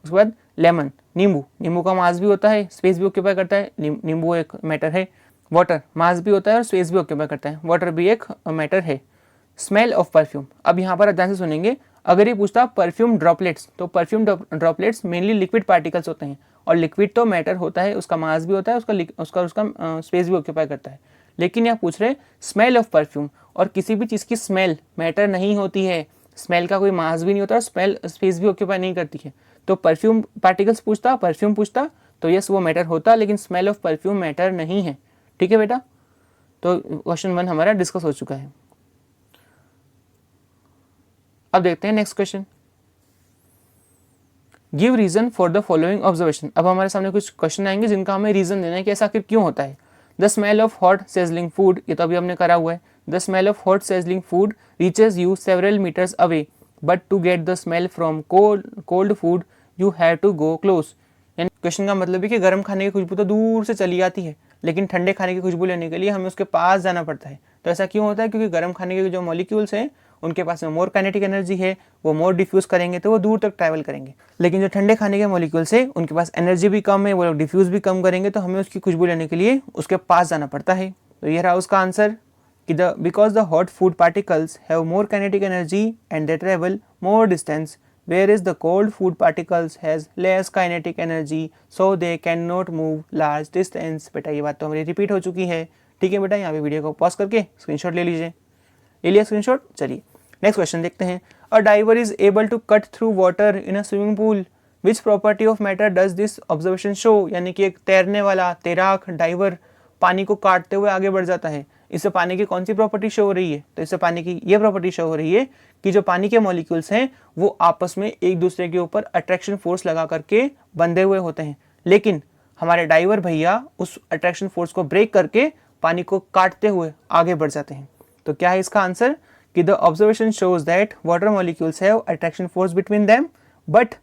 [SPEAKER 1] उसके बाद लेमन, नींबू, नींबू का मास भी होता है, स्पेस भी ऑक्यूपाई करता है, नींबू एक मैटर है। वाटर, मास भी होता है और स्पेस भी ऑक्यूपाई करता है, वाटर भी एक मैटर है। स्मेल ऑफ परफ्यूम, अब यहाँ पर ध्यान से सुनेंगे, अगर ये पूछता परफ्यूम ड्रॉपलेट्स, तो perfume droplets mainly liquid particles होते हैं और लिक्विड तो मैटर होता है, उसका मास भी होता है, उसका स्पेस भी ऑक्यूपाई करता है। लेकिन यहाँ पूछ रहे स्मेल ऑफ परफ्यूम, और किसी भी चीज़ की स्मेल मैटर नहीं होती है, स्मेल का कोई मास भी नहीं होता और स्पेस भी ऑक्यूपाई नहीं करती है। तो परफ्यूम पार्टिकल्स पूछता, परफ्यूम पूछता तो यस वो मैटर होता, लेकिन स्मेल ऑफ परफ्यूम मैटर नहीं है। ठीक है बेटा, तो क्वेश्चन 1 हमारा डिस्कस हो चुका है। अब देखते हैं next question. Give reason for the following observation. अब हमारे सामने कुछ क्वेश्चन आएंगे जिनका हमें रीजन देना है कि ऐसा आखिर क्यों होता है। The smell of hot sizzling food, ये तो अभी हमने करा हुआ है। The smell of hot sizzling food reaches you several metres away, but to get the smell from cold food you have to go close. यानी क्वेश्चन का मतलब है कि गर्म खाने की खुशबू तो दूर से चली आती है, लेकिन ठंडे खाने की खुशबू लेने के लिए हमें उसके पास जाना पड़ता है। तो ऐसा क्यों होता है? क्योंकि गर्म खाने के जो मॉलिक्यूल्स हैं उनके पास में मोर काइनेटिक एनर्जी है, वो मोर डिफ्यूज करेंगे तो वो दूर तक ट्रैवल करेंगे। लेकिन जो ठंडे खाने के मॉलिक्यूल्स है उनके पास एनर्जी भी कम है, वो लोग डिफ्यूज भी कम करेंगे, तो हमें उसकी खुशबू लेने के लिए उसके पास जाना पड़ता है। तो ये रहा उसका आंसर कि because the hot food particles have more kinetic energy and they travel more distance, whereas the cold food particles has less kinetic energy so they cannot move large distance। बेटा ये बात तो हमारी रिपीट हो चुकी है। ठीक है बेटा, यहाँ पे वीडियो को पॉज करके स्क्रीनशॉट ले लीजिए। ले लिया स्क्रीनशॉट? चलिए नेक्स्ट क्वेश्चन देखते हैं। A diver is able to cut through water in a swimming pool, which property of matter does this observation show. यानी कि एक तैरने वाला तैराक डाइवर पानी को काटते हुए आगे बढ़ जाता है, इससे पानी की कौन सी प्रॉपर्टी शो हो रही है? तो इससे पानी की ये प्रॉपर्टी शो हो रही है कि जो पानी के मॉलिक्यूल्स हैं वो आपस में एक दूसरे के ऊपर अट्रैक्शन फोर्स लगा करके बंधे हुए होते हैं, लेकिन हमारे डाइवर भैया उस अट्रैक्शन फोर्स को ब्रेक करके पानी को काटते हुए आगे बढ़ जाते हैं। तो क्या है इसका आंसर कि the observation shows that water molecules have attraction force between them, but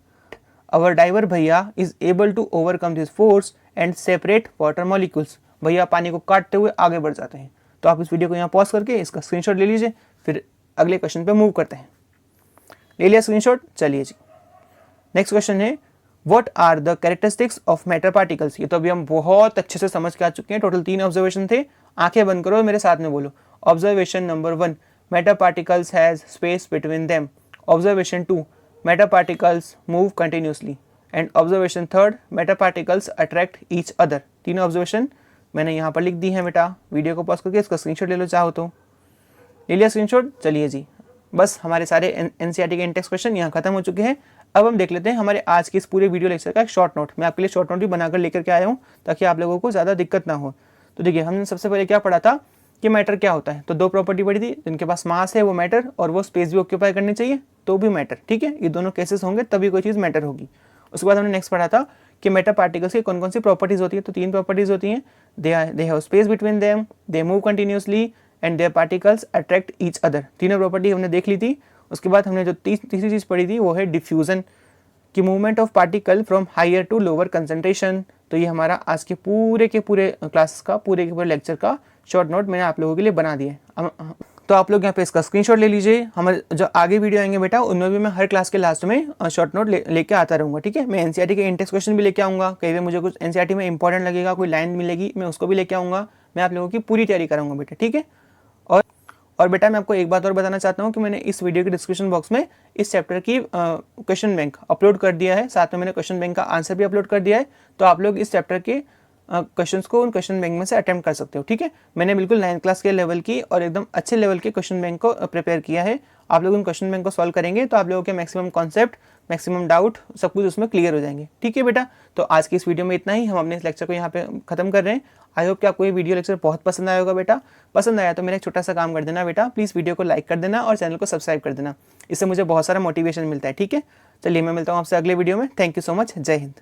[SPEAKER 1] our diver भैया is able to overcome this force and separate water molecules। भैया पानी को काटते हुए आगे बढ़ जाते हैं। तो आप इस वीडियो को यहाँ पॉज करके इसका स्क्रीनशॉट ले लीजिए, फिर अगले क्वेश्चन पे मूव करते हैं। ले लिया स्क्रीनशॉट? चलिए जी नेक्स्ट क्वेश्चन है, what are the characteristics of matter particles. ये तो अभी हम बहुत अच्छे से समझ के आ चुके हैं। टोटल 3 ऑब्जर्वेशन थे। आंखें बंद करो, मेरे साथ में बोलो। Observation number 1, matter particles has space between them. Observation 2, matter particles move continuously, and observation 3, matter particles attract each other। तीनों ऑब्जर्वेशन मैंने यहाँ पर लिख दी है बेटा। वीडियो को पॉज करके इसका स्क्रीनशॉट ले लो चाहो तो। ले लिया स्क्रीनशॉट? चलिए जी, बस हमारे सारे एनसीईआरटी के इंटेक्स क्वेश्चन यहाँ खत्म हो चुके हैं। अब हम देख लेते हैं हमारे आज के इस पूरे वीडियो लेक्चर का एक शॉर्ट नोट। मैं आपके लिए शॉर्ट नोट भी बनाकर लेकर के आया हूँ ताकि आप लोगों को ज़्यादा दिक्कत ना हो। तो देखिए, हमने सबसे पहले क्या पढ़ा था कि मैटर क्या होता है। तो 2 प्रॉपर्टी पढ़ी थी, जिनके पास मास है वो मैटर, और वो स्पेस भी ऑक्यूपाई करनी चाहिए तो भी मैटर। ठीक है, ये दोनों केसेस होंगे तभी कोई चीज़ मैटर होगी। उसके बाद हमने नेक्स्ट पढ़ा था कि मैटर पार्टिकल्स की कौन कौन सी प्रॉपर्टीज होती है। तो 3 प्रॉपर्टीज होती हैं। They have space between them, they move continuously, and there particles attract each other. तीनों प्रॉपर्टी हमने देख ली थी। उसके बाद हमने जो तीसरी चीज़ पढ़ी थी वो है डिफ्यूजन, कि movement of particle from higher to lower concentration. तो ये हमारा आज के पूरे क्लास का पूरे के पूरे लेक्चर का शॉर्ट नोट मैंने आप लोगों के लिए बना दिया। तो आप लोग यहाँ पे इसका स्क्रीनशॉट ले लीजिए। हमारे जो आगे वीडियो आएंगे बेटा, उनमें भी मैं हर क्लास के लास्ट में शॉर्ट नोट लेके आता रहूँगा। ठीक है, मैं एनसीईआरटी के इंटेक्स क्वेश्चन भी लेके आऊँगा। कहीं भी मुझे कुछ एनसीईआरटी में इंपॉर्टेंट लगेगा, कोई लाइन मिलेगी, मैं उसको भी लेके आऊँगा। मैं आप लोगों की पूरी तैयारी कराऊंगा बेटा। ठीक है, और बेटा मैं आपको एक बात और बताना चाहता हूँ कि मैंने इस वीडियो के डिस्क्रिप्शन बॉक्स में इस चैप्टर की क्वेश्चन बैंक अपलोड कर दिया है, साथ में मैंने क्वेश्चन बैंक का आंसर भी अपलोड कर दिया है। तो आप लोग इस चैप्टर के क्वेश्चंस को उन क्वेश्चन बैंक में से अटेम्प्ट कर सकते हो। ठीक है, मैंने बिल्कुल 9th क्लास के लेवल की और एकदम अच्छे लेवल के क्वेश्चन बैंक को प्रिपेयर किया है। आप लोग उन क्वेश्चन बैंक को सॉल्व करेंगे तो आप लोगों के मैक्सिमम कॉन्सेप्ट, मैक्सिमम डाउट सब कुछ उसमें क्लियर हो जाएंगे। ठीक है बेटा, तो आज की इस वीडियो में इतना ही। हम अपने इस लेक्चर को यहाँ पे खत्म कर रहे हैं। आई होप कि आपको ये वीडियो लेक्चर बहुत पसंद आया होगा बेटा। पसंद आया तो मेरा एक छोटा सा काम कर देना बेटा, प्लीज़ वीडियो को लाइक कर देना और चैनल को सब्सक्राइब कर देना। इससे मुझे बहुत सारा मोटिवेशन मिलता है। ठीक है, चलिए मैं मिलता हूँ आपसे अगले वीडियो में। Thank you so much. जय हिंद।